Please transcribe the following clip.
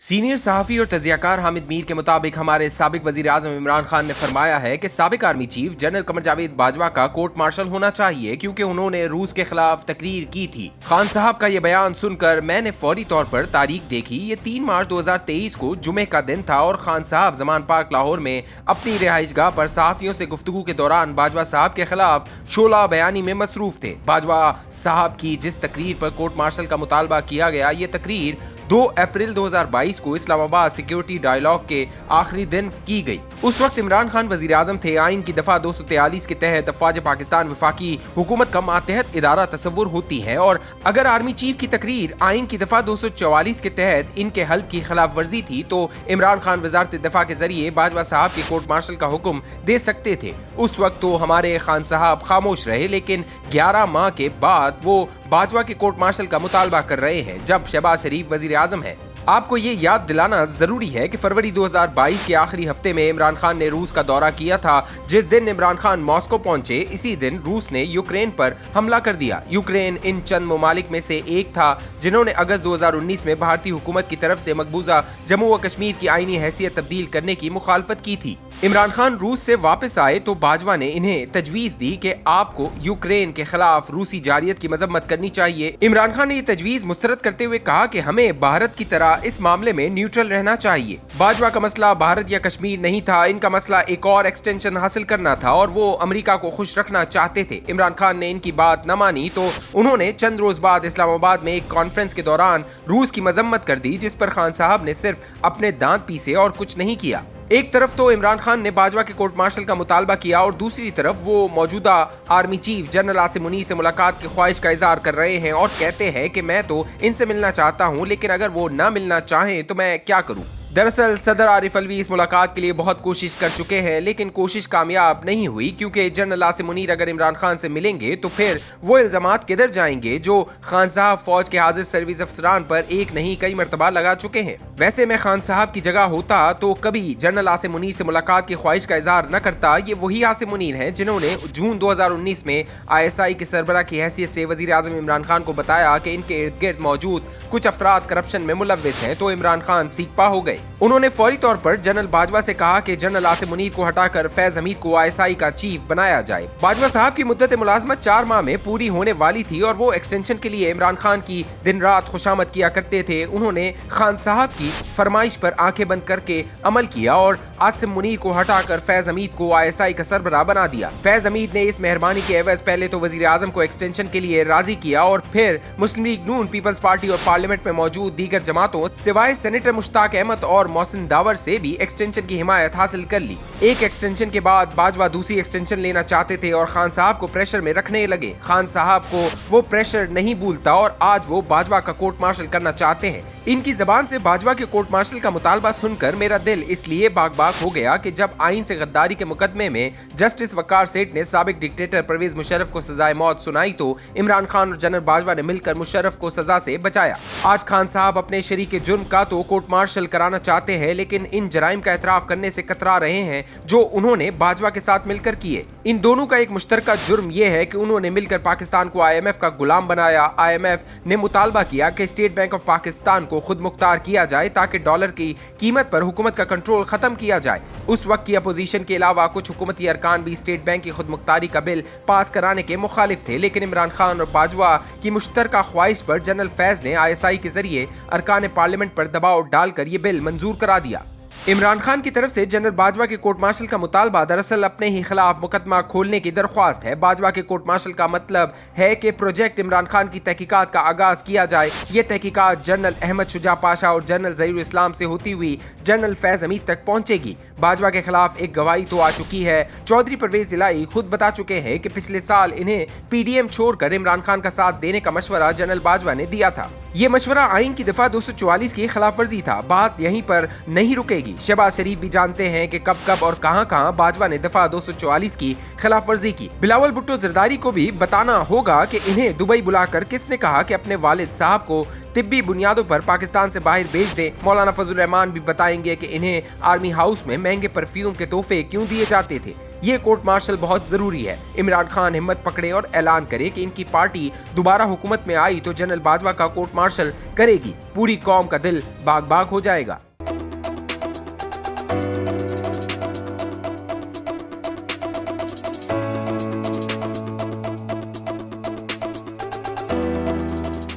Senior सहाफ़ी और तजियाकार हामिद मीर के मुताबिक हमारे साबिक वज़ीर आज़म इमरान खान ने फरमाया है कि साबिक army chief general Qamar Javed Bajwa का कोर्ट मार्शल होना चाहिए क्योंकि उन्होंने रूस के खिलाफ तकरीर की थी। खान साहब का ये बयान सुनकर मैंने फौरी तौर पर तारीख देखी। ये 3 मार्च 2023 को जुमे का दिन था और खान साहब जमान पार्क लाहौर में अपनी रिहाइशगाह पर सहाफ़ियों से गुफ्तगू के दौरान बाजवा साहब के खिलाफ शोला बयानी में मसरूफ थे। बाजवा साहब की जिस तकरीर पर कोर्ट मार्शल का मुतालबा किया गया, ये तकरीर 2 अप्रैल 2022 को इस्लामाबाद सिक्योरिटी डायलॉग के आखिरी दिन की गई। उस वक्त इमरान खान वजीर आजम थे। आइन की दफा 243 के तहत अफवाज पाकिस्तान वफाकी हुकूमत का मातहत इदारा तस्वुर होती है और अगर आर्मी चीफ की तकरीर आइन की दफा 244 के तहत इनके हल्फ की खिलाफ वर्जी थी तो इमरान खान वजारत दफा के जरिए बाजवा साहब के कोर्ट मार्शल का हुक्म दे सकते थे। उस वक्त तो हमारे खान साहब खामोश रहे, लेकिन 11 माह के बाद वो बाजवा के कोर्ट मार्शल का मुतालबा कर रहे हैं जब शहबाज शरीफ वजीर आजम है। आपको ये याद दिलाना जरूरी है कि फरवरी 2022 के आखिरी हफ्ते में इमरान खान ने रूस का दौरा किया था। जिस दिन इमरान खान मॉस्को पहुंचे, इसी दिन रूस ने यूक्रेन पर हमला कर दिया। यूक्रेन इन चंद ममालिक में से एक था जिन्होंने अगस्त 2019 में भारतीय हुकूमत की तरफ से मकबूजा जम्मू व कश्मीर की आईनी हैसियत तब्दील करने की मुखालफत की थी। इमरान खान रूस से वापस आए तो बाजवा ने इन्हें तजवीज दी कि आपको यूक्रेन के खिलाफ रूसी जारियत की मजम्मत करनी चाहिए। इमरान खान ने ये तजवीज मुस्तरद करते हुए कहा कि हमें भारत की तरह इस मामले में न्यूट्रल रहना चाहिए। बाजवा का मसला भारत या कश्मीर नहीं था, इनका मसला एक और एक्सटेंशन हासिल करना था और वो अमेरिका को खुश रखना चाहते थे। इमरान खान ने इनकी बात न मानी तो उन्होंने चंद रोज बाद इस्लामाबाद में एक कॉन्फ्रेंस के दौरान रूस की मजम्मत कर दी, जिस पर खान साहब ने सिर्फ अपने दांत पीसे और कुछ नहीं किया। एक तरफ तो इमरान खान ने बाजवा के कोर्ट मार्शल का मुतालबा किया और दूसरी तरफ वो मौजूदा army chief general Asim Munir से मुलाकात की ख्वाहिश का इजहार कर रहे हैं और कहते हैं कि मैं तो इनसे मिलना चाहता हूं, लेकिन अगर वो ना मिलना चाहें तो मैं क्या करूं। दरअसल सदर आरिफ अलवी इस मुलाकात के लिए बहुत कोशिश कर चुके हैं, लेकिन कोशिश कामयाब नहीं हुई क्योंकि जनरल आसिम मुनीर अगर इमरान खान से मिलेंगे तो फिर वो इल्जामात किधर जाएंगे जो खान साहब फौज के हाजिर सर्विस अफसरान पर एक नहीं कई मरतबा लगा चुके हैं। वैसे मैं खान साहब की जगह होता तो कभी जनरल आसिम मुनीर से मुलाकात की ख्वाहिश का इजहार न करता। ये वही आसिम मुनीर हैं जिन्होंने जून 2019 में ISI के सरबरा की हैसियत से वजीर आजम इमरान खान को बताया कि इनके इर्द गिर्द मौजूद कुछ अफराद करप्शन में मुलव्विस हैं, तो इमरान खान सीखपा हो गए। उन्होंने फौरी तौर पर जनरल बाजवा से कहा कि जनरल आसिम मुनीर को हटाकर फैज हमीद को ISI का चीफ बनाया जाए। बाजवा साहब की मुद्दत मुलाजमत 4 माह में पूरी होने वाली थी और वो एक्सटेंशन के लिए इमरान खान की दिन रात खुशामद किया करते थे। उन्होंने खान साहब की फरमाइश पर आंखें बंद करके अमल किया और आसिम मुनीर को हटाकर फैज हमीद को ISI का सरबराह बना दिया। फैज हमीद ने इस मेहरबानी के एवज पहले तो वजीर आजम को एक्सटेंशन के लिए राजी किया और फिर मुस्लिम लीग नून, पीपल्स पार्टी और पार्लियामेंट में मौजूद दीगर जमातों सिवाय सेनेटर मुश्ताक अहमद और मोहसिन दावर से भी एक्सटेंशन की हिमायत हासिल कर ली। एक एक्सटेंशन के बाद बाजवा दूसरी एक्सटेंशन लेना चाहते थे और खान साहब को प्रेशर में रखने लगे। खान साहब को वो प्रेशर नहीं भूलता और आज वो बाजवा का कोर्ट मार्शल करना चाहते हैं। इनकी जबान से बाजवा के कोर्ट मार्शल का मुतालबा सुनकर मेरा दिल इसलिए बाग बाग हो गया कि जब आइन से गद्दारी के मुकदमे में जस्टिस वकार सेठ ने साबिक डिक्टेटर परवेज मुशर्रफ को सजाए मौत सुनाई तो इमरान खान और जनरल बाजवा ने मिलकर मुशर्रफ को सजा से बचाया। आज खान साहब अपने शरीक जुर्म का तो कोर्ट मार्शल कराना चाहते हैं, लेकिन इन जराइम का एतराफ करने से कतरा रहे हैं जो उन्होंने बाजवा के साथ मिलकर किए। इन दोनों का एक मुश्तरका जुर्म यह है कि उन्होंने मिलकर पाकिस्तान को IMF का गुलाम बनाया। IMF ने मुतालबा किया कि स्टेट बैंक ऑफ पाकिस्तान को खुद मुख्तार किया जाए ताकि डॉलर की कीमत पर हुकूमत का कंट्रोल खत्म किया जाए। उस वक्त की अपोजिशन के अलावा कुछ हुकूमती अरकान भी स्टेट बैंक की खुद मुख्तारी का बिल पास कराने के मुखालिफ थे, लेकिन इमरान खान और बाजवा की मुश्तरका ख्वाहिश पर जनरल फैज ने ISI के जरिए अरकान पार्लियामेंट पर दबाव डालकर ये बिल मंजूर करा दिया। इमरान खान की तरफ से जनरल बाजवा के कोर्ट मार्शल का मुतालबा दरअसल अपने ही खिलाफ मुकदमा खोलने की दरख्वास्त है। बाजवा के कोर्ट मार्शल का मतलब है कि प्रोजेक्ट इमरान खान की तहकीकात का आगाज किया जाए। ये तहकीकात जनरल अहमद शुजा पाशा और जनरल ज़हीरुल इस्लाम से होती हुई जनरल फैज हमीद तक पहुंचेगी। बाजवा के खिलाफ एक गवाही तो आ चुकी है। चौधरी परवेज इलाही खुद बता चुके हैं कि पिछले साल इन्हें PDM छोड़कर इमरान खान का साथ देने का मशवरा जनरल बाजवा ने दिया था। ये मशवरा आइन की दफा 244 की खिलाफ वर्जी था। बात यहीं पर नहीं रुकेगी। शहबाज शरीफ भी जानते हैं कि कब कब और कहां बाजवा ने दफा 244 की खिलाफ वर्जी की। बिलावल भुट्टो जरदारी को भी बताना होगा कि इन्हें दुबई बुलाकर किसने कहा कि अपने वालिद साहब को तिब्बी बुनियादों पर पाकिस्तान से बाहर भेज दे। मौलाना फजल रहमान भी बताएंगे कि इन्हें आर्मी हाउस में महंगे परफ्यूम के तोहफे क्यों दिए जाते थे। یہ کورٹ مارشل بہت ضروری ہے۔ عمران خان ہمت پکڑے اور اعلان کرے کہ ان کی پارٹی دوبارہ حکومت میں آئی تو جنرل باجوہ کا کورٹ مارشل کرے گی، پوری قوم کا دل باغ باغ ہو جائے گا۔